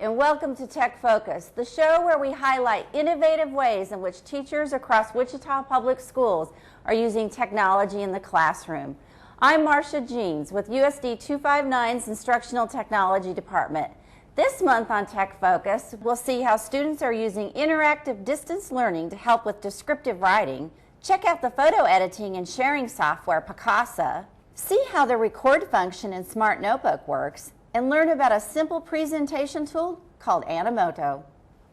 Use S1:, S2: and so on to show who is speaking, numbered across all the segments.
S1: and welcome to Tech Focus, the show where we highlight innovative ways in which teachers across Wichita Public Schools are using technology in the classroom. I'm Marcia Jeans with USD 259's Instructional Technology Department. This month on Tech Focus, we'll see how students are using interactive distance learning to help with descriptive writing, check out the photo editing and sharing software Picasa, see how the record function in Smart Notebook works, and learn about a simple presentation tool called Animoto.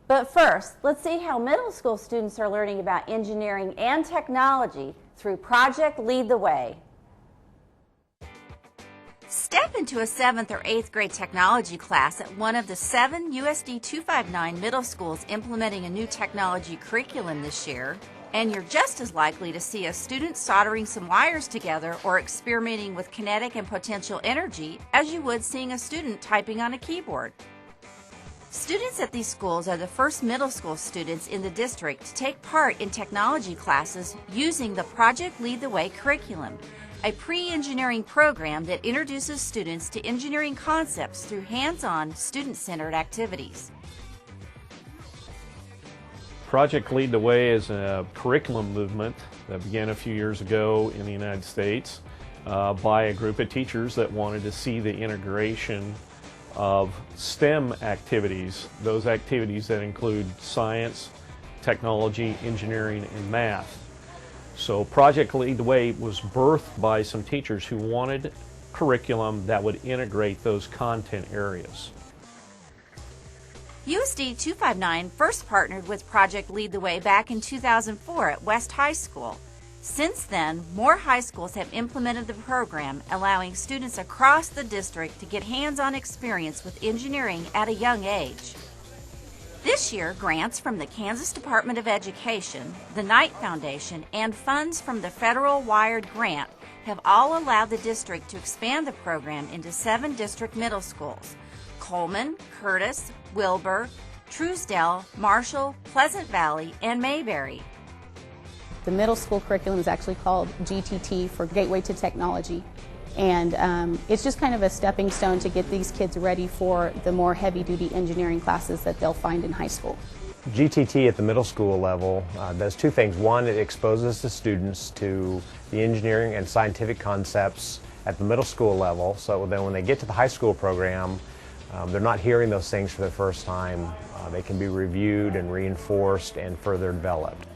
S1: But first, let's see how middle school students are learning about engineering and technology through Project Lead the Way. Step into a 7th or 8th grade technology class at one of the 7 USD 259 middle schools implementing a new technology curriculum this year, and you're just as likely to see a student soldering some wires together or experimenting with kinetic and potential energy as you would seeing a student typing on a keyboard. Students at these schools are the first middle school students in the district to take part in technology classes using the Project Lead the Way curriculum, a pre-engineering program that introduces students to engineering concepts through hands-on, student-centered activities.
S2: Project Lead the Way is a curriculum movement that began a few years ago in the United States by a group of teachers that wanted to see the integration of STEM activities, those activities that include science, technology, engineering, and math. So Project Lead the Way was birthed by some teachers who wanted curriculum that would integrate those content areas.
S1: USD 259 first partnered with Project Lead the Way back in 2004 at West High School. Since then, more high schools have implemented the program, allowing students across the district to get hands-on experience with engineering at a young age. This year, grants from the Kansas Department of Education, the Knight Foundation, and funds from the Federal Wired Grant have all allowed the district to expand the program into 7 district middle schools: Coleman, Curtis, Wilbur, Truesdale, Marshall, Pleasant Valley, and Mayberry.
S3: The middle school curriculum is actually called GTT for Gateway to Technology, and it's just kind of a stepping stone to get these kids ready for the more heavy-duty engineering classes that they'll find in high school.
S4: GTT at the middle school level does 2 things. One, it exposes the students to the engineering and scientific concepts at the middle school level, so then when they get to the high school program, they're not hearing those things for the first time. They can be reviewed and reinforced and further developed.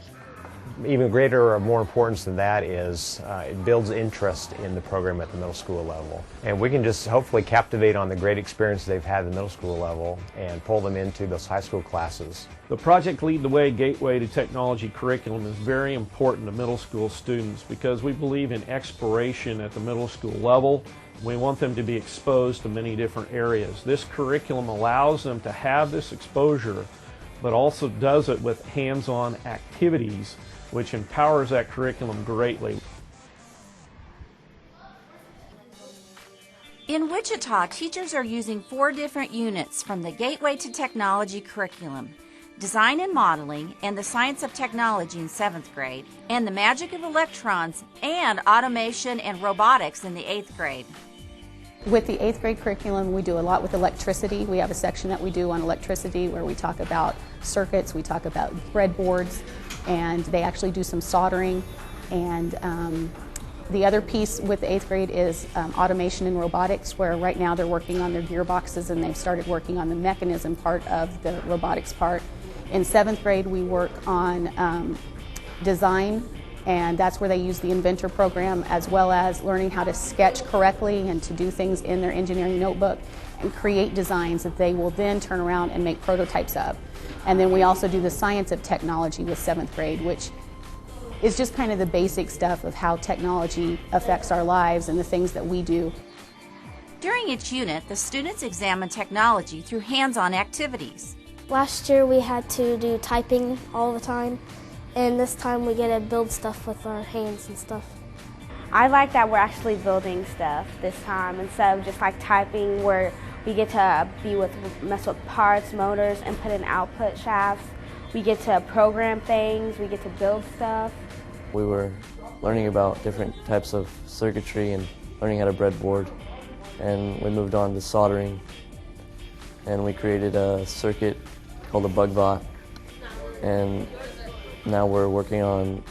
S4: Even greater or more importance than that is it builds interest in the program at the middle school level. And we can just hopefully captivate on the great experience they've had at the middle school level and pull them into those high school classes.
S2: The Project Lead the Way Gateway to Technology curriculum is very important to middle school students because we believe in exploration at the middle school level. We want them to be exposed to many different areas. This curriculum allows them to have this exposure, but also does it with hands-on activities, which empowers that curriculum greatly.
S1: In Wichita, teachers are using 4 different units from the Gateway to Technology curriculum: Design and Modeling, and the Science of Technology in 7th grade, and the Magic of Electrons and Automation and Robotics in the 8th grade.
S3: With the 8th grade curriculum, we do a lot with electricity. We have a section that we do on electricity where we talk about circuits, we talk about breadboards, and they actually do some soldering. And the other piece with the 8th grade is automation and robotics, where right now they're working on their gearboxes and they've started working on the mechanism part of the robotics part. In 7th grade, we work on design, and that's where they use the Inventor program, as well as learning how to sketch correctly and to do things in their engineering notebook and create designs that they will then turn around and make prototypes of. And then we also do the Science of Technology with 7th grade, which is just kind of the basic stuff of how technology affects our lives and the things that we do.
S1: During each unit, the students examine technology through hands-on activities.
S5: Last year we had to do typing all the time, and this time we get to build stuff with our hands and stuff.
S6: I like that we're actually building stuff this time instead of just like typing, where we get to mess with parts, motors, and put in output shafts. We get to program things, we get to build stuff.
S7: We were learning about different types of circuitry and learning how to breadboard, and we moved on to soldering and we created a circuit called a bug bot, and now we're working on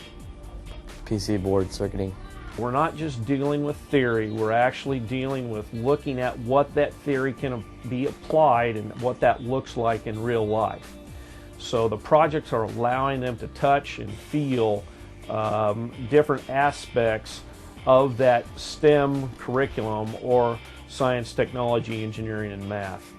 S7: PC board circuiting.
S2: We're not just dealing with theory, we're actually dealing with looking at what that theory can be applied and what that looks like in real life. So the projects are allowing them to touch and feel different aspects of that STEM curriculum, or science, technology, engineering, and math.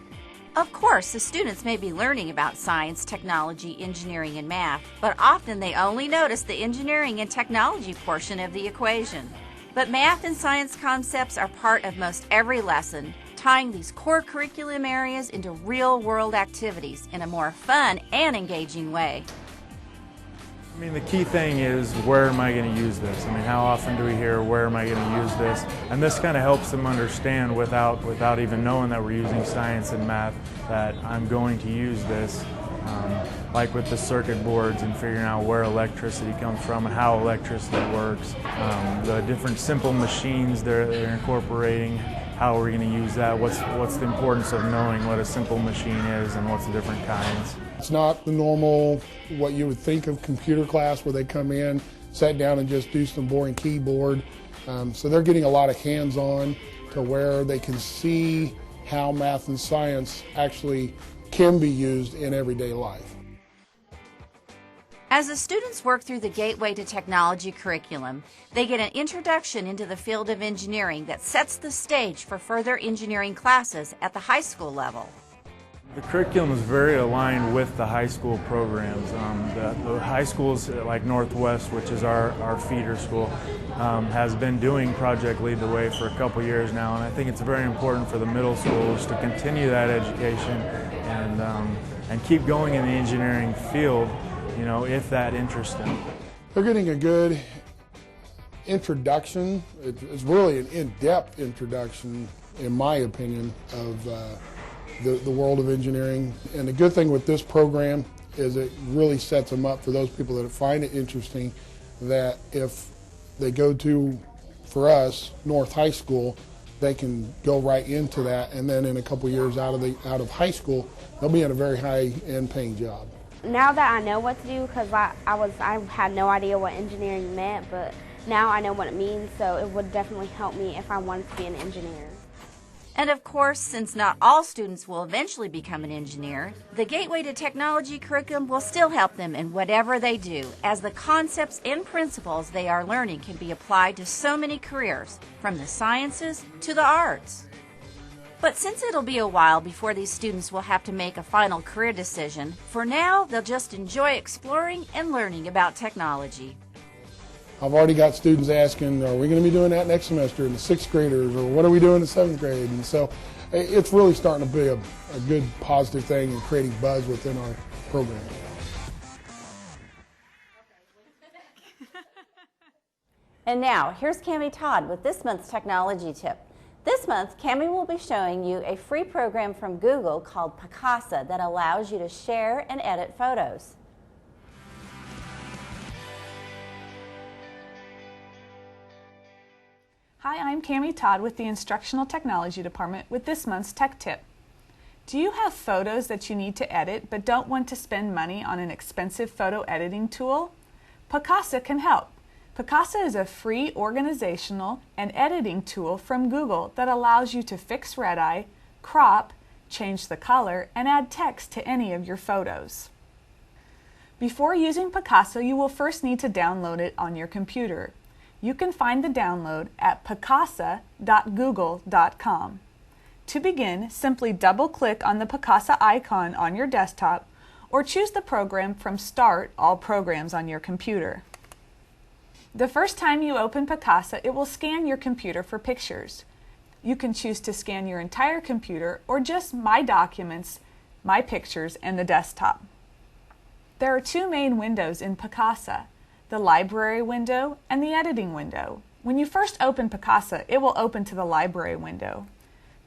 S1: Of course, the students may be learning about science, technology, engineering, and math, but often they only notice the engineering and technology portion of the equation. But math and science concepts are part of most every lesson, tying these core curriculum areas into real-world activities in a more fun and engaging way.
S8: I mean, the key thing is, where am I going to use this? I mean, how often do we hear, where am I going to use this? And this kind of helps them understand without even knowing that we're using science and math, that I'm going to use this. Like with the circuit boards and figuring out where electricity comes from and how electricity works. The different simple machines they're incorporating, how are we going to use that? What's the importance of knowing what a simple machine is and what's the different kinds?
S9: It's not the normal, what you would think of computer class, where they come in, sit down and just do some boring keyboard. So they're getting a lot of hands-on to where they can see how math and science actually can be used in everyday life.
S1: As the students work through the Gateway to Technology curriculum, they get an introduction into the field of engineering that sets the stage for further engineering classes at the high school level.
S8: The curriculum is very aligned with the high school programs. The high schools like Northwest, which is our feeder school, has been doing Project Lead the Way for a couple years now, and I think it's very important for the middle schools to continue that education and keep going in the engineering field, you know, if that interests them.
S9: They're getting a good introduction. It's really an in-depth introduction, in my opinion, of the world of engineering. And the good thing with this program is it really sets them up for those people that find it interesting, that if they go to, for us, North High School, they can go right into that, and then in a couple years out of high school, they'll be in a very high-end paying job.
S6: Now that I know what to do, because I had no idea what engineering meant, but now I know what it means, so it would definitely help me if I wanted to be an engineer.
S1: And of course, since not all students will eventually become an engineer, the Gateway to Technology curriculum will still help them in whatever they do, as the concepts and principles they are learning can be applied to so many careers, from the sciences to the arts. But since it'll be a while before these students will have to make a final career decision, for now they'll just enjoy exploring and learning about technology.
S9: I've already got students asking, are we going to be doing that next semester in the 6th graders, or what are we doing in the 7th grade? And so it's really starting to be a good positive thing and creating buzz within our program.
S1: And now, here's Cami Todd with this month's technology tip. This month, Cami will be showing you a free program from Google called Picasa that allows you to share and edit photos.
S10: Hi, I'm Cami Todd with the Instructional Technology Department with this month's Tech Tip. Do you have photos that you need to edit but don't want to spend money on an expensive photo editing tool? Picasa can help. Picasa is a free organizational and editing tool from Google that allows you to fix red eye, crop, change the color, and add text to any of your photos. Before using Picasa, you will first need to download it on your computer. You can find the download at picasa.google.com. To begin, simply double-click on the Picasa icon on your desktop or choose the program from Start All Programs on your computer. The first time you open Picasa, it will scan your computer for pictures. You can choose to scan your entire computer or just My Documents, My Pictures, and the desktop. There are two main windows in Picasa: the library window and the editing window. When you first open Picasa, it will open to the library window.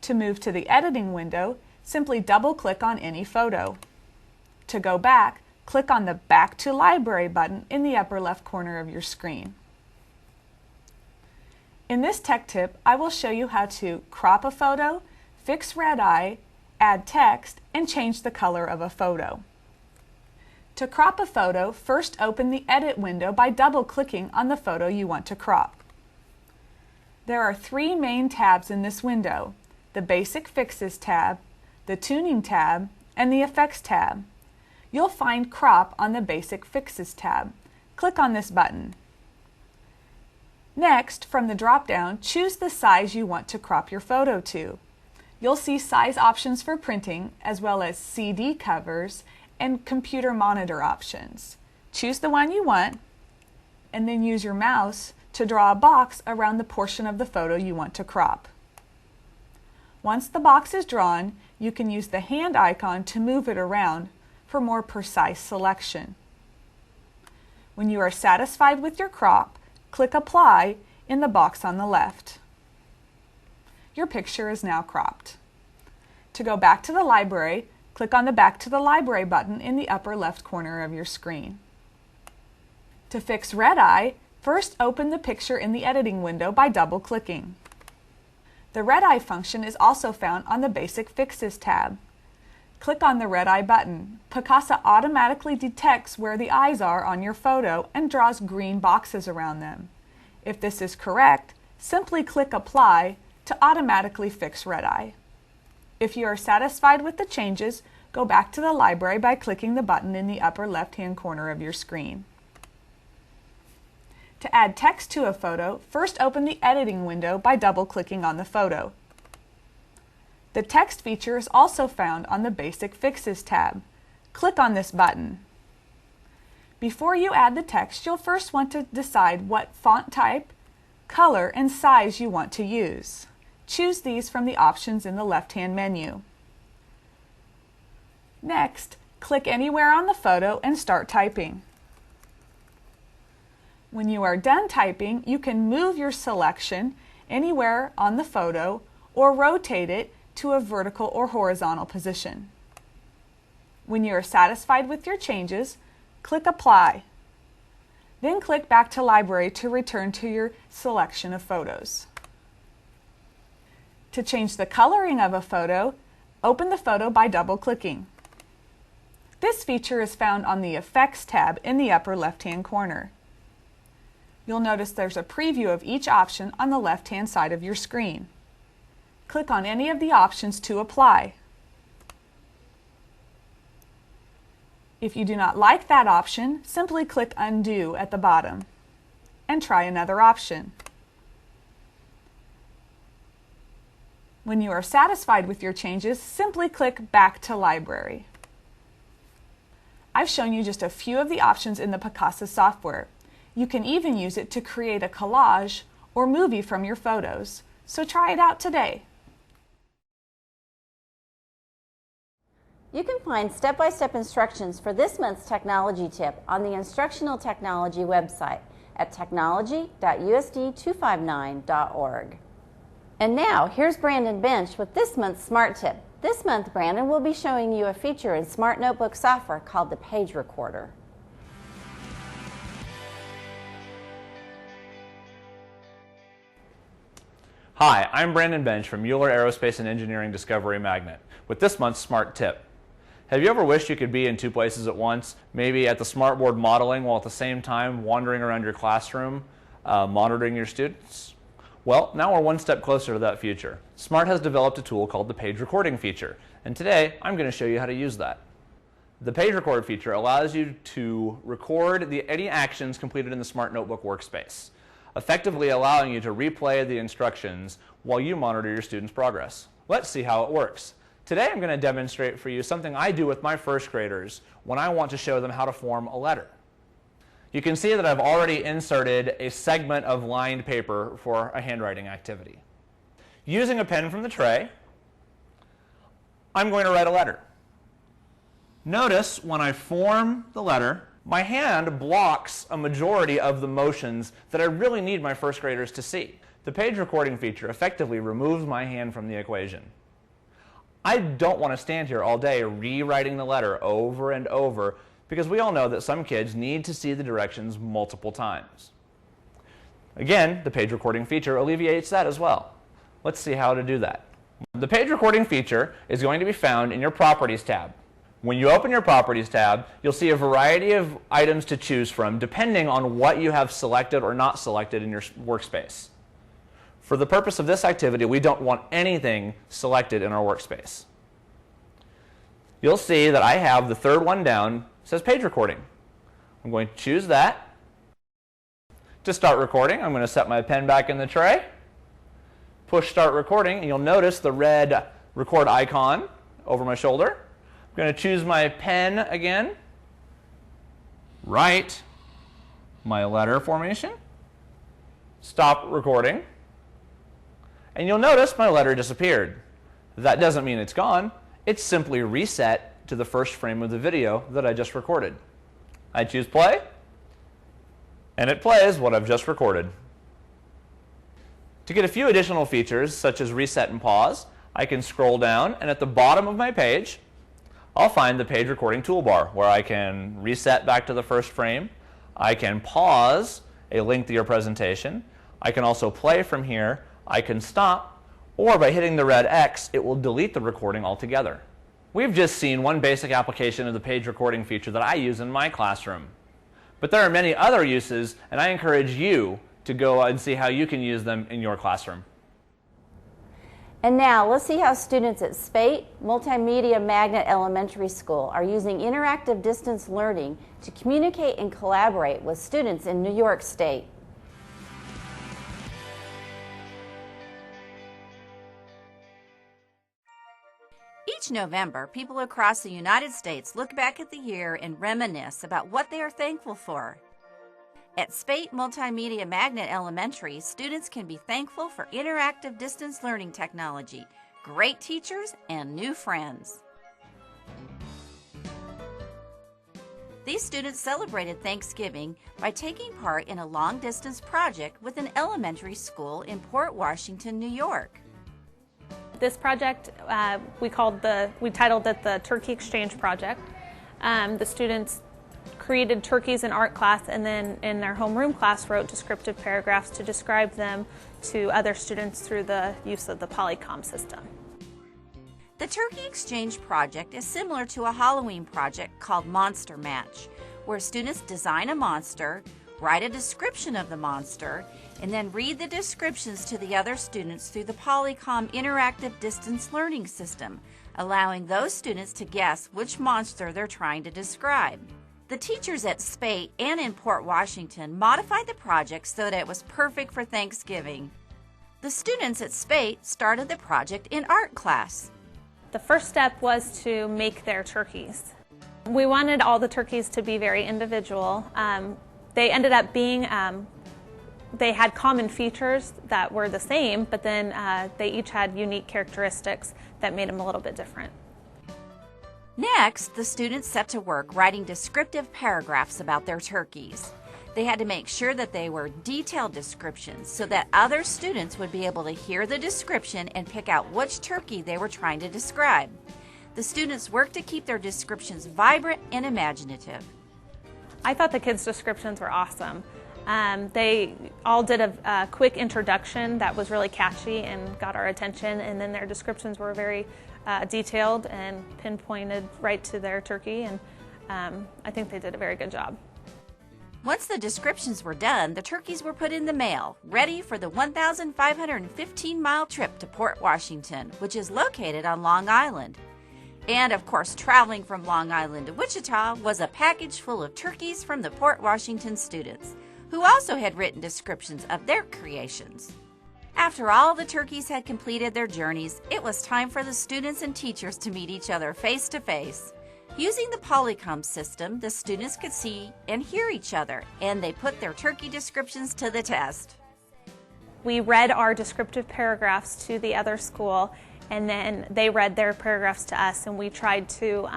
S10: To move to the editing window, simply double-click on any photo. To go back, click on the Back to Library button in the upper left corner of your screen. In this tech tip, I will show you how to crop a photo, fix red eye, add text, and change the color of a photo. To crop a photo, first open the Edit window by double-clicking on the photo you want to crop. There are three main tabs in this window: the Basic Fixes tab, the Tuning tab, and the Effects tab. You'll find Crop on the Basic Fixes tab. Click on this button. Next, from the drop-down, choose the size you want to crop your photo to. You'll see size options for printing, as well as CD covers and computer monitor options. Choose the one you want, and then use your mouse to draw a box around the portion of the photo you want to crop. Once the box is drawn, you can use the hand icon to move it around for more precise selection. When you are satisfied with your crop, click Apply in the box on the left. Your picture is now cropped. To go back to the library, click on the Back to the Library button in the upper left corner of your screen. To fix red eye, first open the picture in the editing window by double-clicking. The red eye function is also found on the Basic Fixes tab. Click on the red eye button. Picasa automatically detects where the eyes are on your photo and draws green boxes around them. If this is correct, simply click Apply to automatically fix red eye. If you are satisfied with the changes, go back to the library by clicking the button in the upper left-hand corner of your screen. To add text to a photo, first open the editing window by double-clicking on the photo. The text feature is also found on the Basic Fixes tab. Click on this button. Before you add the text, you'll first want to decide what font type, color, and size you want to use. Choose these from the options in the left-hand menu. Next, click anywhere on the photo and start typing. When you are done typing, you can move your selection anywhere on the photo or rotate it to a vertical or horizontal position. When you are satisfied with your changes, click Apply. Then click back to Library to return to your selection of photos. To change the coloring of a photo, open the photo by double-clicking. This feature is found on the Effects tab in the upper left-hand corner. You'll notice there's a preview of each option on the left-hand side of your screen. Click on any of the options to apply. If you do not like that option, simply click Undo at the bottom and try another option. When you are satisfied with your changes, simply click Back to Library. I've shown you just a few of the options in the Picasa software. You can even use it to create a collage or movie from your photos, so try it out today.
S1: You can find step-by-step instructions for this month's technology tip on the Instructional Technology website at technology.usd259.org. And now, here's Brandon Bench with this month's Smart Tip. This month, Brandon will be showing you a feature in Smart Notebook software called the Page Recorder.
S11: Hi, I'm Brandon Bench from Mueller Aerospace and Engineering Discovery Magnet with this month's Smart Tip. Have you ever wished you could be in two places at once, maybe at the smartboard modeling while at the same time wandering around your classroom, monitoring your students? Well, now we're one step closer to that future. Smart has developed a tool called the Page Recording feature, and today I'm going to show you how to use that. The Page Record feature allows you to record any actions completed in the Smart Notebook workspace, effectively allowing you to replay the instructions while you monitor your students' progress. Let's see how it works. Today I'm going to demonstrate for you something I do with my first graders when I want to show them how to form a letter. You can see that I've already inserted a segment of lined paper for a handwriting activity. Using a pen from the tray, I'm going to write a letter. Notice when I form the letter, my hand blocks a majority of the motions that I really need my first graders to see. The page recording feature effectively removes my hand from the equation. I don't want to stand here all day rewriting the letter over and over, because we all know that some kids need to see the directions multiple times. Again, the page recording feature alleviates that as well. Let's see how to do that. The page recording feature is going to be found in your Properties tab. When you open your Properties tab, you'll see a variety of items to choose from depending on what you have selected or not selected in your workspace. For the purpose of this activity, we don't want anything selected in our workspace. You'll see that I have the third one down, it says page recording. I'm going to choose that. To start recording, I'm going to set my pen back in the tray, push start recording, and you'll notice the red record icon over my shoulder. I'm going to choose my pen again, write my letter formation, stop recording, and you'll notice my letter disappeared. That doesn't mean it's gone. It's simply reset to the first frame of the video that I just recorded. I choose play, and it plays what I've just recorded. To get a few additional features, such as reset and pause, I can scroll down, and at the bottom of my page, I'll find the page recording toolbar where I can reset back to the first frame. I can pause a lengthier presentation. I can also play from here. I can stop, or by hitting the red X, it will delete the recording altogether. We've just seen one basic application of the page recording feature that I use in my classroom. But there are many other uses, and I encourage you to go and see how you can use them in your classroom.
S1: And now let's see how students at Spate Multimedia Magnet Elementary School are using interactive distance learning to communicate and collaborate with students in New York State. Each November, people across the United States look back at the year and reminisce about what they are thankful for. At Spate Multimedia Magnet Elementary, students can be thankful for interactive distance learning technology, great teachers, and new friends. These students celebrated Thanksgiving by taking part in a long-distance project with an elementary school in Port Washington, New York.
S12: This project, we titled it the Turkey Exchange Project. The students created turkeys in art class, and then in their homeroom class wrote descriptive paragraphs to describe them to other students through the use of the Polycom system.
S1: The Turkey Exchange Project is similar to a Halloween project called Monster Match, where students design a monster, write a description of the monster, and then read the descriptions to the other students through the Polycom interactive distance learning system, allowing those students to guess which monster they're trying to describe. The teachers at Spate and in Port Washington modified the project so that it was perfect for Thanksgiving. The students at Spate started the project in art class.
S12: The first step was to make their turkeys. We wanted all the turkeys to be very individual. They ended up being, they had common features that were the same, but then they each had unique characteristics that made them a little bit different.
S1: Next, the students set to work writing descriptive paragraphs about their turkeys. They had to make sure that they were detailed descriptions so that other students would be able to hear the description and pick out which turkey they were trying to describe. The students worked to keep their descriptions vibrant and imaginative.
S12: I thought the kids' descriptions were awesome. They all did a quick introduction that was really catchy and got our attention, and then their descriptions were very detailed and pinpointed right to their turkey, and I think they did a very good job.
S1: Once the descriptions were done, the turkeys were put in the mail, ready for the 1,515-mile trip to Port Washington, which is located on Long Island. And of course, traveling from Long Island to Wichita was a package full of turkeys from the Port Washington students, who also had written descriptions of their creations. After all the turkeys had completed their journeys, it was time for the students and teachers to meet each other face to face. Using the Polycom system, the students could see and hear each other, and they put their turkey descriptions to the test.
S12: We read our descriptive paragraphs to the other school, and then they read their paragraphs to us, and we tried to,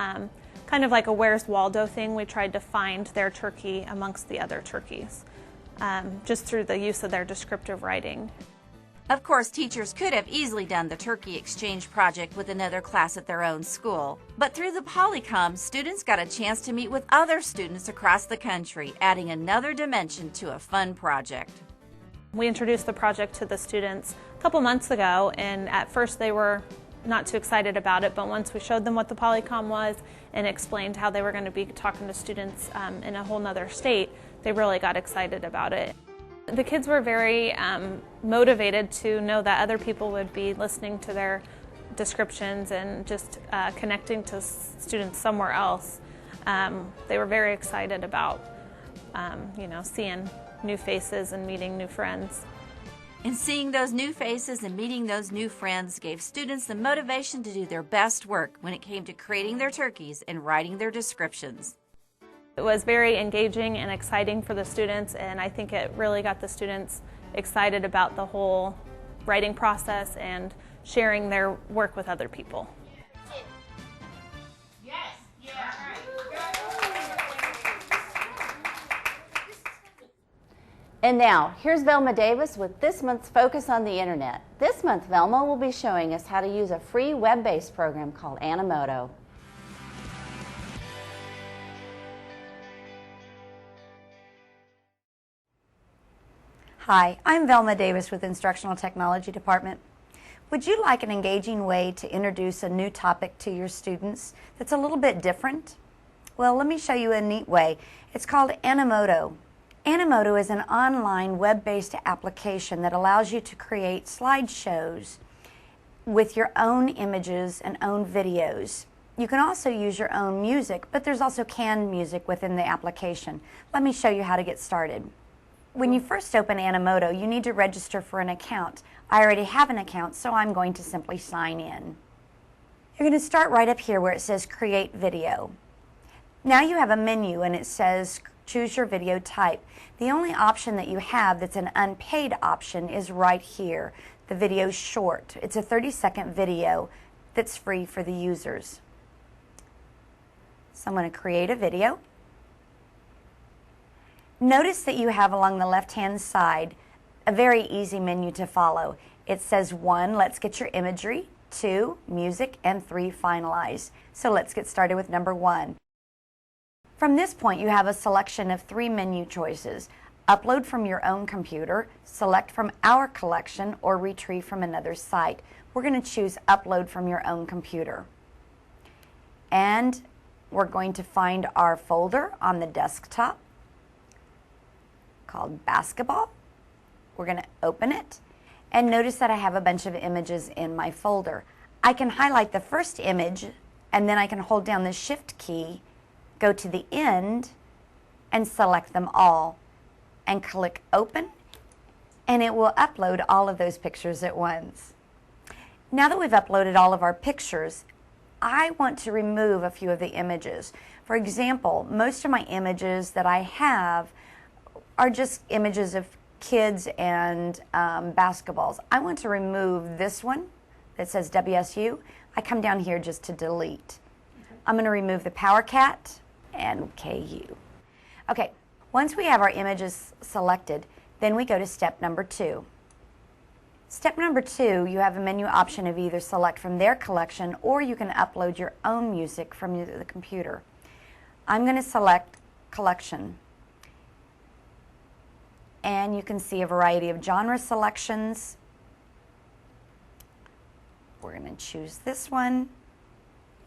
S12: kind of like a Where's Waldo thing, we tried to find their turkey amongst the other turkeys, just through the use of their descriptive writing.
S1: Of course, teachers could have easily done the Turkey Exchange Project with another class at their own school, but through the Polycom, students got a chance to meet with other students across the country, adding another dimension to a fun project.
S12: We introduced the project to the students a couple months ago, and at first they were not too excited about it, but once we showed them what the Polycom was and explained how they were going to be talking to students in a whole nother state, they really got excited about it. The kids were very motivated to know that other people would be listening to their descriptions and just connecting to students somewhere else. They were very excited about seeing new faces and meeting new friends.
S1: And seeing those new faces and meeting those new friends gave students the motivation to do their best work when it came to creating their turkeys and writing their descriptions.
S12: It was very engaging and exciting for the students, and I think it really got the students excited about the whole writing process and sharing their work with other people.
S1: And now, here's Velma Davis with this month's Focus on the Internet. This month, Velma will be showing us how to use a free web-based program called Animoto.
S13: Hi, I'm Velma Davis with Instructional Technology Department. Would you like an engaging way to introduce a new topic to your students that's a little bit different? Well, let me show you a neat way. It's called Animoto. Animoto is an online web-based application that allows you to create slideshows with your own images and own videos. You can also use your own music, but there's also canned music within the application. Let me show you how to get started. When you first open Animoto, you need to register for an account. I already have an account, so I'm going to simply sign in. You're going to start right up here where it says Create Video. Now you have a menu and it says choose your video type. The only option that you have that's an unpaid option is right here, the video short. It's a 30-second video that's free for the users. So I'm going to create a video. Notice that you have along the left-hand side a very easy menu to follow. It says 1, let's get your imagery, 2, music, and 3, finalize. So let's get started with number 1. From this point, you have a selection of 3 menu choices. Upload from your own computer, select from our collection, or retrieve from another site. We're going to choose upload from your own computer. And we're going to find our folder on the desktop called basketball. We're going to open it. And notice that I have a bunch of images in my folder. I can highlight the first image, and then I can hold down the Shift key, go to the end, and select them all, and click Open, and it will upload all of those pictures at once. Now that we've uploaded all of our pictures, I want to remove a few of the images. For example, most of my images that I have are just images of kids and basketballs. I want to remove this one that says WSU. I come down here just to delete. I'm going to remove the Power Cat and KU. Okay, once we have our images selected, then we go to step number 2. Step number 2, you have a menu option of either select from their collection or you can upload your own music from the computer. I'm going to select collection. And you can see a variety of genre selections. We're going to choose this one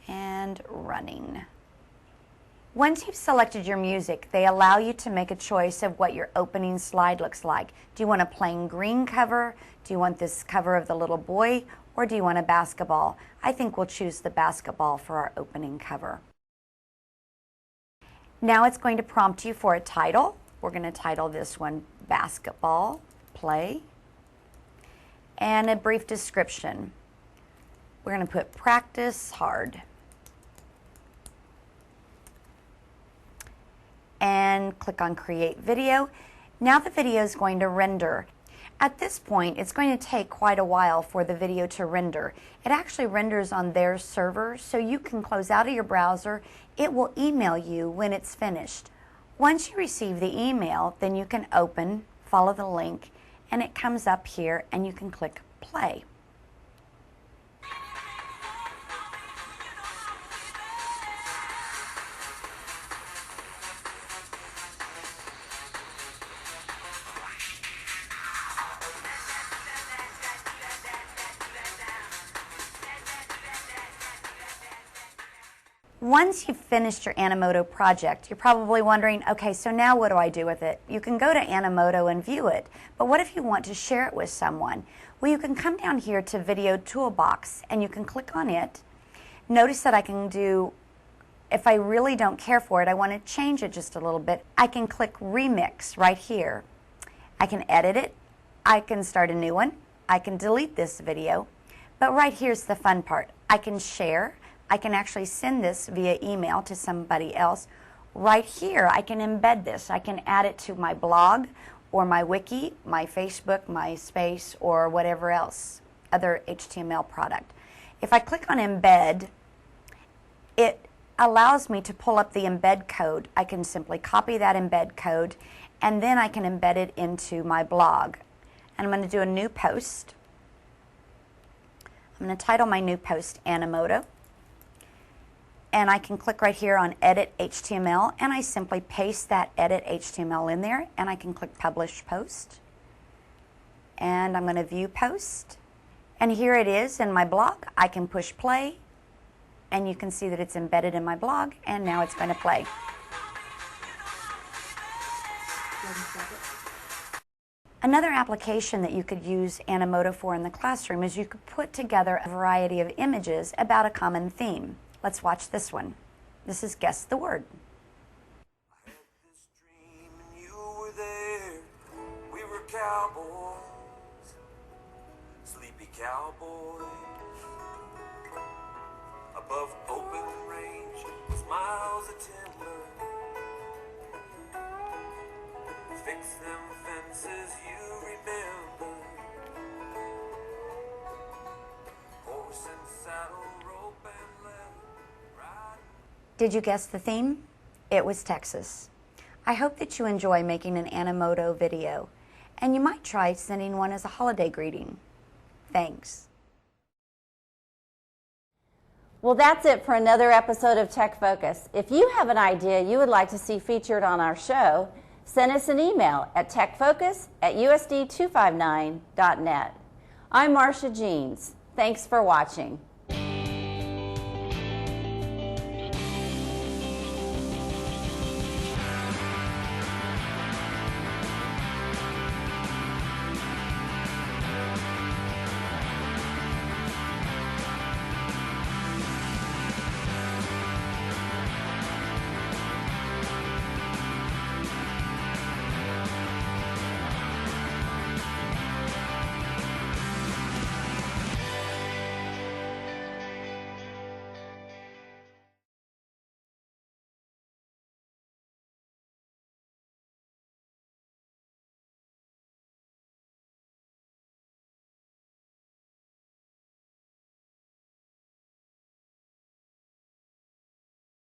S13: and running. Once you've selected your music, they allow you to make a choice of what your opening slide looks like. Do you want a plain green cover? Do you want this cover of the little boy? Or do you want a basketball? I think we'll choose the basketball for our opening cover. Now it's going to prompt you for a title. We're going to title this one Basketball Play, and a brief description. We're going to put practice hard. And click on Create Video. Now the video is going to render. At this point, it's going to take quite a while for the video to render. It actually renders on their server, so you can close out of your browser. It will email you when it's finished. Once you receive the email, then you can open, follow the link, and it comes up here and you can click play. Once you've finished your Animoto project, you're probably wondering, okay, so now what do I do with it? You can go to Animoto and view it, but what if you want to share it with someone? Well, you can come down here to Video Toolbox and you can click on it. Notice that I can do, if I really don't care for it, I want to change it just a little bit, I can click Remix right here. I can edit it, I can start a new one, I can delete this video, but right here's the fun part. I can share, I can actually send this via email to somebody else. Right here, I can embed this. I can add it to my blog or my wiki, my Facebook, MySpace, or whatever else, other HTML product. If I click on embed, it allows me to pull up the embed code. I can simply copy that embed code and then I can embed it into my blog. And I'm going to do a new post. I'm going to title my new post Animoto. And I can click right here on Edit HTML and I simply paste that Edit HTML in there and I can click Publish Post. And I'm going to View Post. And here it is in my blog. I can push play and you can see that it's embedded in my blog and now it's going to play. Another application that you could use Animoto for in the classroom is you could put together a variety of images about a common theme. Let's watch this one. This is Guess the Word.
S14: I had this dream and you were there. We were cowboys, sleepy cowboys. Above open range was miles of timber. Fix them fences, you remember. Horse and saddle, rope and leather.
S13: Did you guess the theme? It was Texas. I hope that you enjoy making an Animoto video, and you might try sending one as a holiday greeting. Thanks.
S1: Well, that's it for another episode of Tech Focus. If you have an idea you would like to see featured on our show, send us an email at techfocus@usd259.net. I'm Marcia Jeans. Thanks for watching.